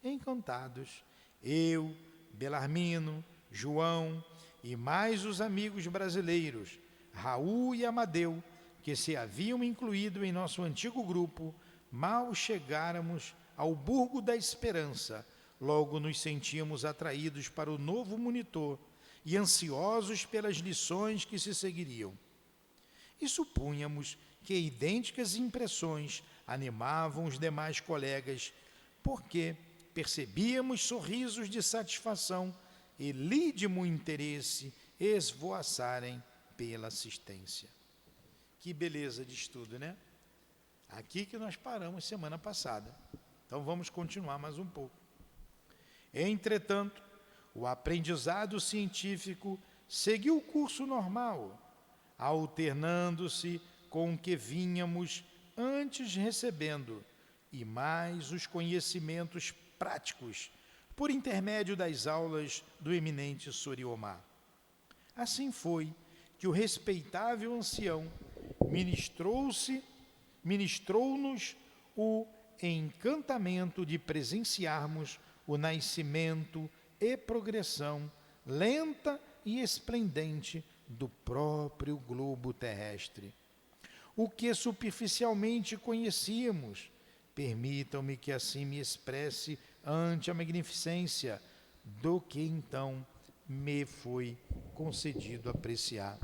Encantados, eu, Belarmino, João e mais os amigos brasileiros, Raul e Amadeu, que se haviam incluído em nosso antigo grupo, mal chegáramos ao Burgo da Esperança, logo nos sentíamos atraídos para o novo monitor e ansiosos pelas lições que se seguiriam. E supunhamos que idênticas impressões animavam os demais colegas, porque percebíamos sorrisos de satisfação e lídimo interesse esvoaçarem pela assistência. Que beleza de estudo, né? Aqui que nós paramos semana passada. Então vamos continuar mais um pouco. Entretanto, o aprendizado científico seguiu o curso normal, alternando-se com o que vínhamos antes recebendo, e mais os conhecimentos práticos, por intermédio das aulas do eminente Soriomar. Assim foi que o respeitável ancião ministrou-nos o encantamento de presenciarmos o nascimento e progressão lenta e esplendente do próprio globo terrestre. O que superficialmente conhecíamos, permitam-me que assim me expresse ante a magnificência do que então me foi concedido apreciar.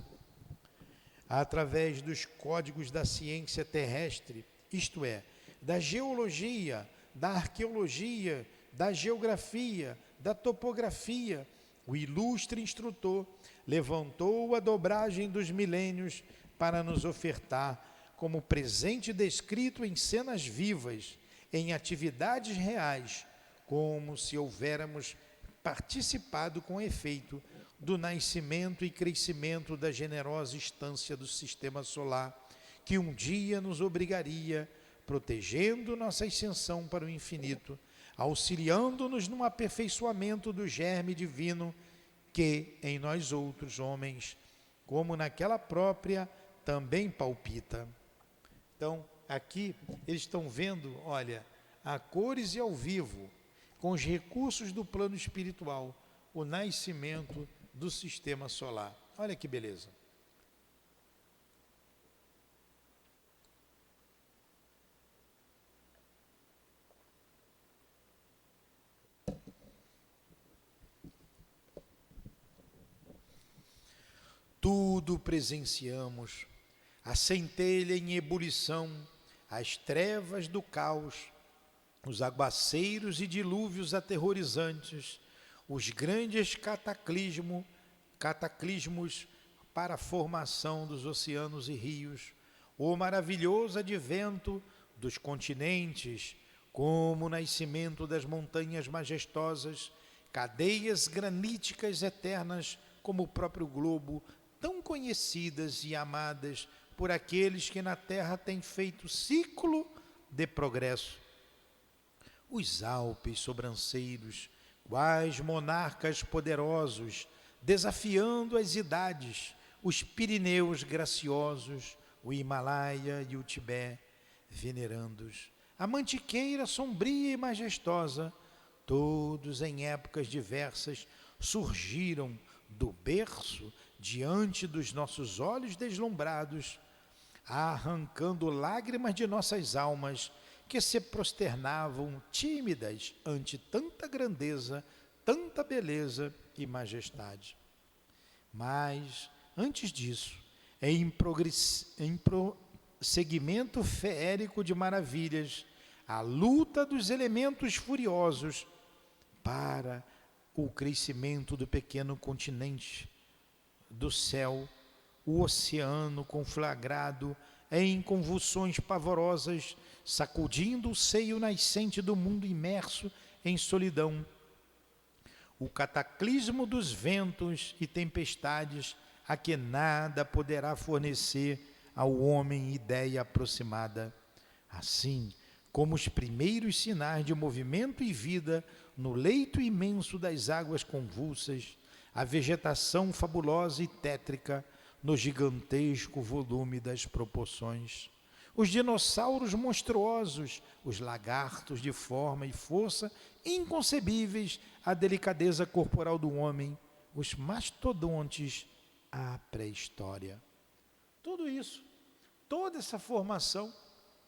Através dos códigos da ciência terrestre, isto é, da geologia, da arqueologia, da geografia, da topografia, o ilustre instrutor levantou a dobragem dos milênios para nos ofertar, como presente descrito em cenas vivas, em atividades reais, como se houvéssemos participado com efeito do nascimento e crescimento da generosa instância do sistema solar, que um dia nos obrigaria, protegendo nossa ascensão para o infinito, auxiliando-nos no aperfeiçoamento do germe divino que em nós outros homens, como naquela própria, também palpita. Então, aqui eles estão vendo, olha, a cores e ao vivo, com os recursos do plano espiritual, o nascimento do sistema solar. Olha que beleza. Tudo presenciamos, a centelha em ebulição, as trevas do caos, os aguaceiros e dilúvios aterrorizantes, os grandes cataclismos para a formação dos oceanos e rios, o maravilhoso advento dos continentes, como o nascimento das montanhas majestosas, cadeias graníticas eternas como o próprio globo, tão conhecidas e amadas por aqueles que na Terra têm feito ciclo de progresso. Os Alpes sobranceiros, quais monarcas poderosos, desafiando as idades, os Pirineus graciosos, o Himalaia e o Tibete, venerandos, a Mantiqueira sombria e majestosa, todos em épocas diversas surgiram do berço diante dos nossos olhos deslumbrados, arrancando lágrimas de nossas almas que se prosternavam tímidas ante tanta grandeza, tanta beleza e majestade. Mas, antes disso, em prosseguimento feérico de maravilhas, a luta dos elementos furiosos para o crescimento do pequeno continente, do céu, o oceano conflagrado em convulsões pavorosas, sacudindo o seio nascente do mundo imerso em solidão. O cataclismo dos ventos e tempestades, a que nada poderá fornecer ao homem ideia aproximada. Assim como os primeiros sinais de movimento e vida no leito imenso das águas convulsas, a vegetação fabulosa e tétrica no gigantesco volume das proporções, os dinossauros monstruosos, os lagartos de forma e força inconcebíveis à delicadeza corporal do homem, os mastodontes à pré-história. Tudo isso, toda essa formação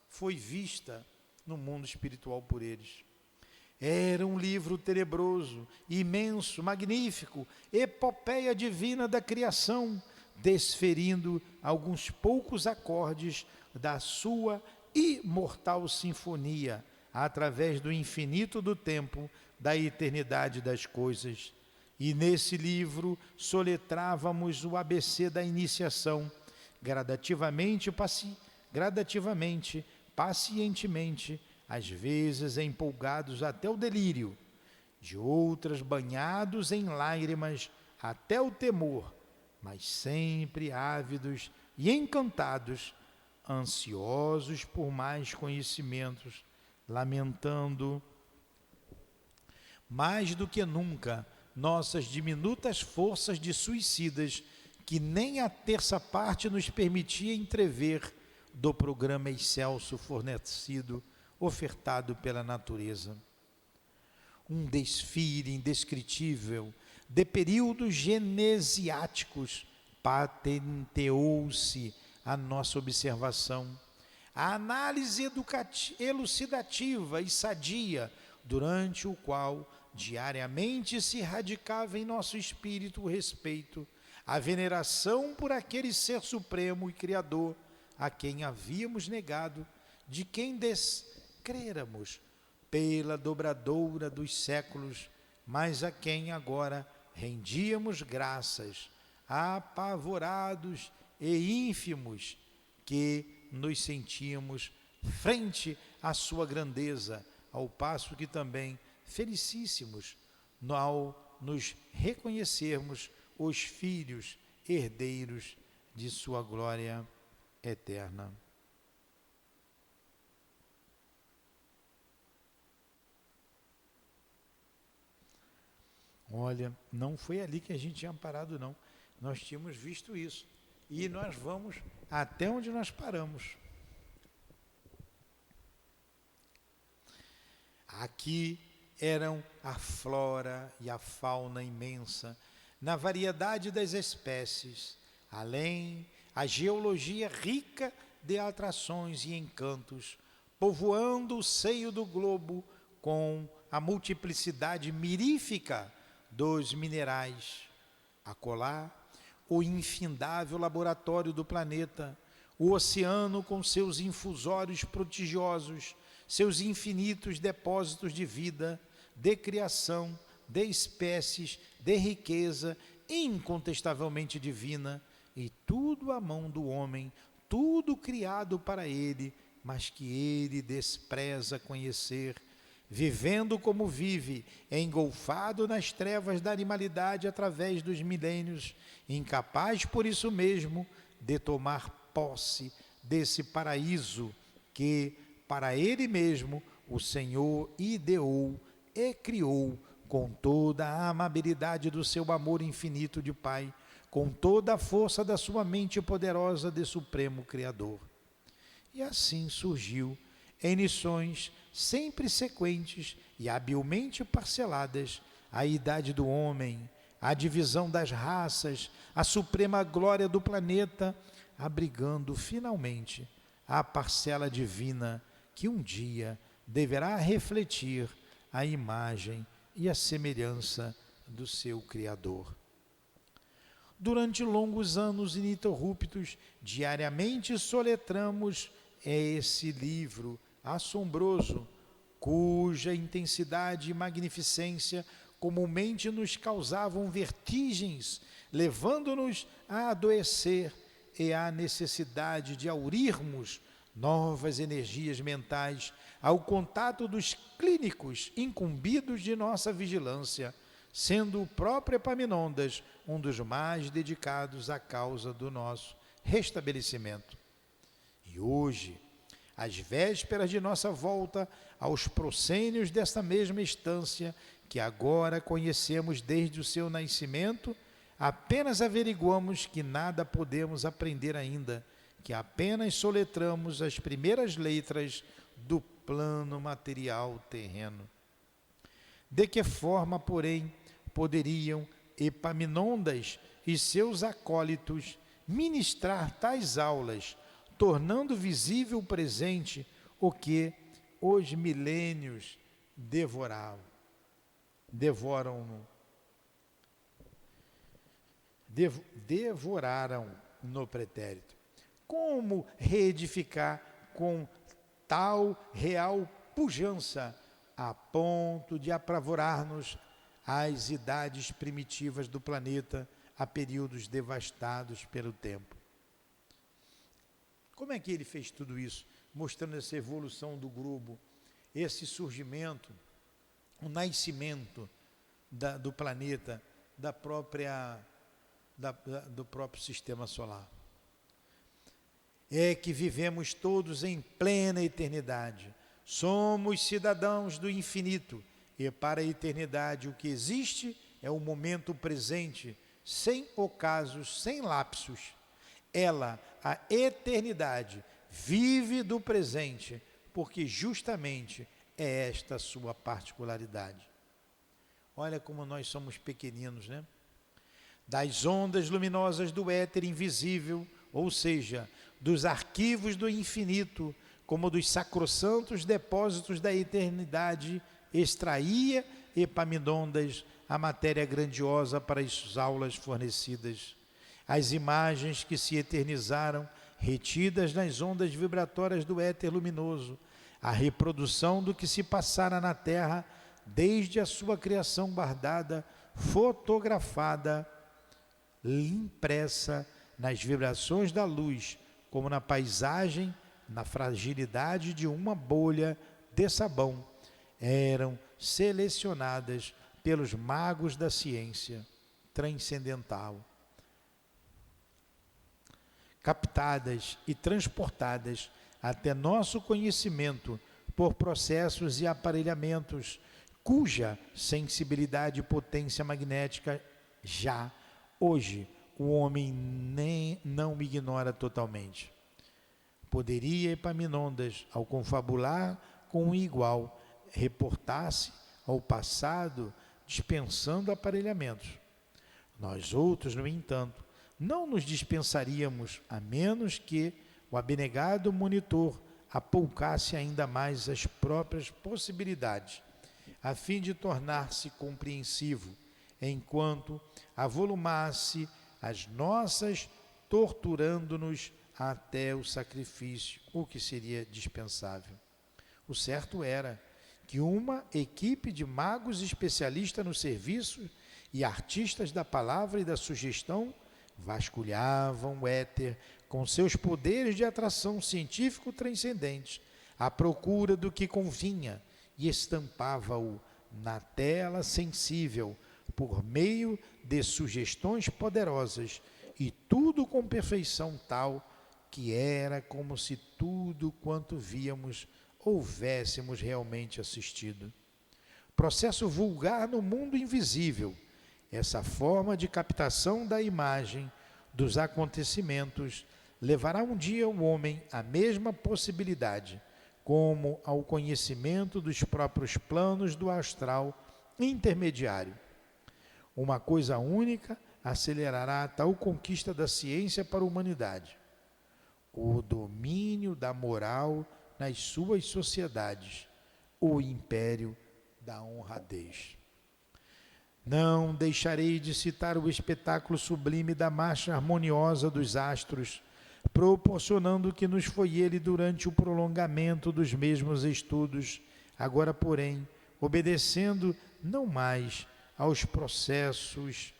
foi vista no mundo espiritual por eles. Era um livro tenebroso, imenso, magnífico, epopeia divina da criação, desferindo alguns poucos acordes da sua imortal sinfonia, através do infinito do tempo, da eternidade das coisas. E nesse livro soletrávamos o ABC da iniciação, gradativamente, pacientemente, às vezes empolgados até o delírio, de outras banhados em lágrimas até o temor, mas sempre ávidos e encantados, ansiosos por mais conhecimentos, lamentando mais do que nunca nossas diminutas forças de suicidas, que nem a terça parte nos permitia entrever do programa excelso ofertado pela natureza. Um desfile indescritível de períodos genesiáticos patenteou-se a nossa observação. A análise elucidativa e sadia, durante o qual diariamente se radicava em nosso espírito o respeito, a veneração por aquele ser supremo e criador, a quem havíamos negado, de quem descrêramos pela dobradoura dos séculos, mas a quem agora rendíamos graças, apavorados e ínfimos, que nos sentíamos frente à sua grandeza, ao passo que também felicíssimos ao nos reconhecermos os filhos herdeiros de sua glória eterna. Olha, não foi ali que a gente tinha parado, não. Nós tínhamos visto isso. E nós vamos até onde nós paramos. Aqui eram a flora e a fauna imensa, na variedade das espécies, além a geologia rica de atrações e encantos, povoando o seio do globo com a multiplicidade mirífica dos minerais. Acolá, o infindável laboratório do planeta, o oceano com seus infusórios prodigiosos, seus infinitos depósitos de vida, de criação, de espécies, de riqueza, incontestavelmente divina, e tudo à mão do homem, tudo criado para ele, mas que ele despreza conhecer, vivendo como vive, engolfado nas trevas da animalidade através dos milênios, incapaz por isso mesmo de tomar posse desse paraíso que, para ele mesmo, o Senhor ideou e criou com toda a amabilidade do seu amor infinito de Pai, com toda a força da sua mente poderosa de Supremo Criador. E assim surgiu, em lições sempre sequentes e habilmente parceladas, a idade do homem, a divisão das raças, a suprema glória do planeta, abrigando finalmente a parcela divina que um dia deverá refletir a imagem e a semelhança do seu Criador. Durante longos anos ininterruptos, diariamente soletramos esse livro assombroso, cuja intensidade e magnificência comumente nos causavam vertigens, levando-nos a adoecer e à necessidade de aurirmos novas energias mentais ao contato dos clínicos incumbidos de nossa vigilância, sendo o próprio Epaminondas um dos mais dedicados à causa do nosso restabelecimento. E hoje, às vésperas de nossa volta aos proscênios desta mesma estância, que agora conhecemos desde o seu nascimento, apenas averiguamos que nada podemos aprender ainda, que apenas soletramos as primeiras letras do plano material terreno. De que forma, porém, poderiam Epaminondas e seus acólitos ministrar tais aulas, tornando visível o presente o que os milênios devoraram no pretérito? Como reedificar com tal real pujança a ponto de apavorar-nos as idades primitivas do planeta a períodos devastados pelo tempo? Como é que ele fez tudo isso? Mostrando essa evolução do globo, esse surgimento, o nascimento do planeta, do próprio sistema solar. É que vivemos todos em plena eternidade. Somos cidadãos do infinito e para a eternidade o que existe é o momento presente, sem ocasos, sem lapsos. Ela, a eternidade, vive do presente, porque justamente é esta a sua particularidade. Olha como nós somos pequeninos, né? Das ondas luminosas do éter invisível, ou seja, dos arquivos do infinito, como dos sacrossantos depósitos da eternidade, extraía Epaminondas a matéria grandiosa para as aulas fornecidas. As imagens que se eternizaram, retidas nas ondas vibratórias do éter luminoso, a reprodução do que se passara na Terra desde a sua criação guardada, fotografada, impressa nas vibrações da luz, como na paisagem, na fragilidade de uma bolha de sabão, eram selecionadas pelos magos da ciência transcendental, captadas e transportadas até nosso conhecimento por processos e aparelhamentos cuja sensibilidade e potência magnética já hoje o homem não ignora totalmente. Poderia Epaminondas, ao confabular com o igual, reportar-se ao passado dispensando aparelhamentos. Nós outros, no entanto, não nos dispensaríamos, a menos que o abnegado monitor apoucasse ainda mais as próprias possibilidades, a fim de tornar-se compreensivo, enquanto avolumasse as nossas, torturando-nos até o sacrifício, o que seria dispensável. O certo era que uma equipe de magos especialistas no serviço e artistas da palavra e da sugestão vasculhavam o éter com seus poderes de atração científico transcendentes, à procura do que convinha, e estampava-o na tela sensível por meio de sugestões poderosas, e tudo com perfeição tal que era como se tudo quanto víamos houvéssemos realmente assistido. Processo vulgar no mundo invisível, essa forma de captação da imagem dos acontecimentos levará um dia o homem à mesma possibilidade, como ao conhecimento dos próprios planos do astral intermediário. Uma coisa única acelerará a tal conquista da ciência para a humanidade: o domínio da moral nas suas sociedades, o império da honradez. Não deixarei de citar o espetáculo sublime da marcha harmoniosa dos astros, proporcionando o que nos foi ele durante o prolongamento dos mesmos estudos, agora, porém, obedecendo não mais aos processos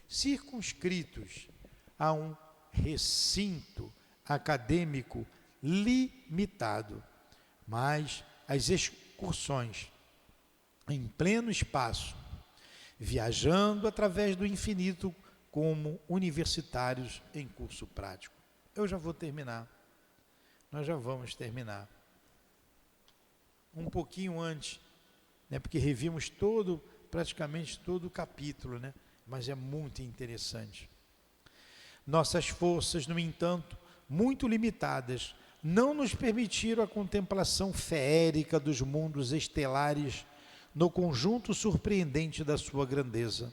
circunscritos a um recinto acadêmico limitado, mas às excursões em pleno espaço, viajando através do infinito como universitários em curso prático. Eu já vou terminar. Nós já vamos terminar. Um pouquinho antes, né, porque revimos praticamente todo o capítulo, né, mas é muito interessante. Nossas forças, no entanto, muito limitadas, não nos permitiram a contemplação feérica dos mundos estelares no conjunto surpreendente da sua grandeza.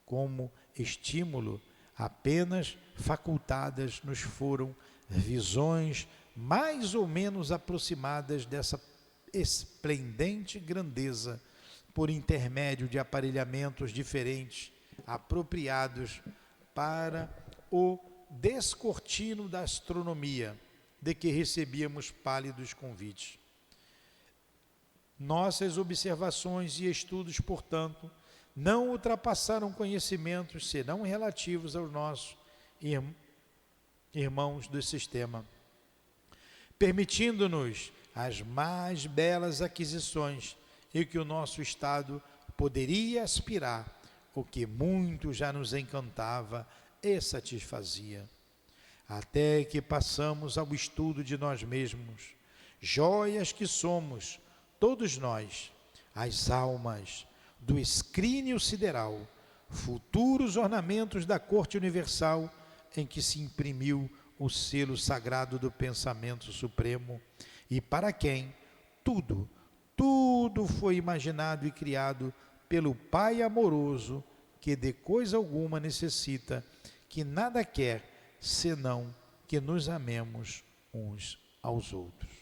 Como estímulo, apenas facultadas nos foram visões mais ou menos aproximadas dessa esplendente grandeza por intermédio de aparelhamentos diferentes, apropriados para o descortino da astronomia, de que recebíamos pálidos convites. Nossas observações e estudos, portanto, não ultrapassaram conhecimentos senão relativos aos nossos irmãos do sistema, permitindo-nos as mais belas aquisições e que o nosso Estado poderia aspirar, o que muito já nos encantava e satisfazia. Até que passamos ao estudo de nós mesmos, joias que somos, todos nós, as almas do escrínio sideral, futuros ornamentos da corte universal em que se imprimiu o selo sagrado do pensamento supremo, e para quem tudo foi imaginado e criado pelo Pai amoroso, que de coisa alguma necessita, que nada quer, senão que nos amemos uns aos outros.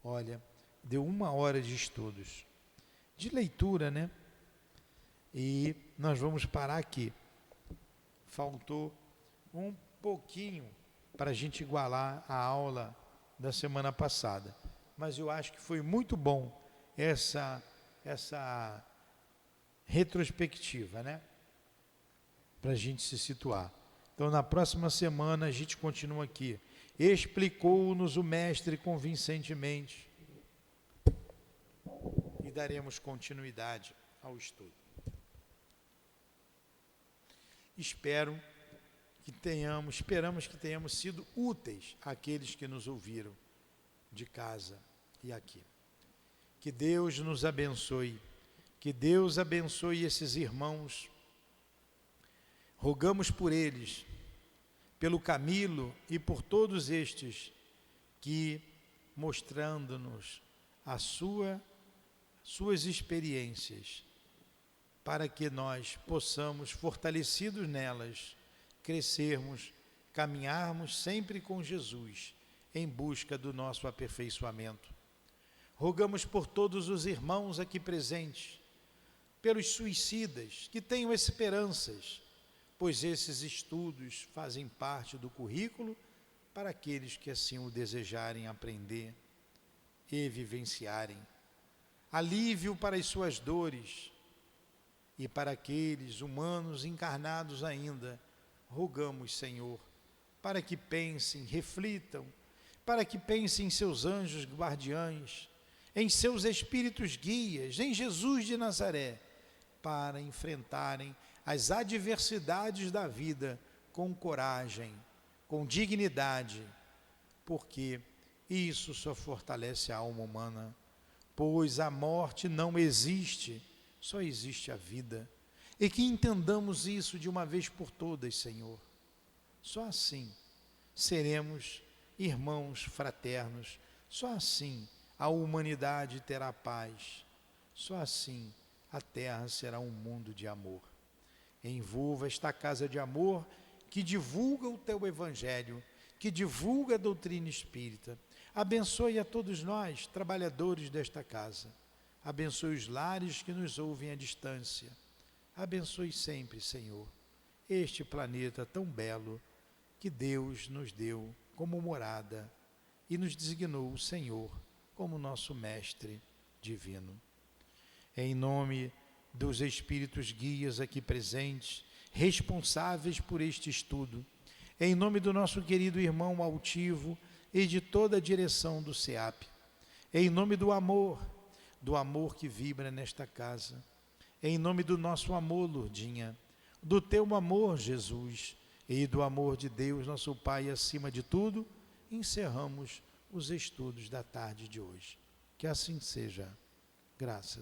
Olha, deu 1 hora de estudos, de leitura, né? E nós vamos parar aqui. Faltou um pouquinho para a gente igualar a aula da semana passada. Mas eu acho que foi muito bom essa retrospectiva, né? Para a gente se situar. Então, na próxima semana, a gente continua aqui. Explicou-nos o mestre convincentemente. E daremos continuidade ao estudo. Esperamos que tenhamos sido úteis àqueles que nos ouviram de casa e aqui. Que Deus nos abençoe, que Deus abençoe esses irmãos. Rogamos por eles, pelo Camilo e por todos estes que, mostrando-nos suas experiências, para que nós possamos, fortalecidos nelas, crescermos, caminharmos sempre com Jesus, em busca do nosso aperfeiçoamento. Rogamos por todos os irmãos aqui presentes, pelos suicidas, que tenham esperanças, pois esses estudos fazem parte do currículo para aqueles que assim o desejarem aprender e vivenciarem. Alívio para as suas dores, e para aqueles humanos encarnados ainda, rogamos, Senhor, para que pensem, reflitam, para que pensem em seus anjos guardiães, em seus espíritos guias, em Jesus de Nazaré, para enfrentarem as adversidades da vida com coragem, com dignidade, porque isso só fortalece a alma humana, pois a morte não existe, só existe a vida. E que entendamos isso de uma vez por todas, Senhor. Só assim seremos irmãos fraternos, só assim a humanidade terá paz, só assim a terra será um mundo de amor. Envolva esta casa de amor que divulga o teu evangelho, que divulga a doutrina espírita. Abençoe a todos nós, trabalhadores desta casa. Abençoe os lares que nos ouvem à distância. Abençoe sempre, Senhor, este planeta tão belo que Deus nos deu como morada e nos designou o Senhor como nosso mestre divino. Em nome dos espíritos guias aqui presentes, responsáveis por este estudo, em nome do nosso querido irmão altivo e de toda a direção do SEAP, em nome do amor que vibra nesta casa, em nome do nosso amor, Lourdinha, do teu amor, Jesus, e do amor de Deus, nosso Pai, acima de tudo, encerramos os estudos da tarde de hoje. Que assim seja. Graças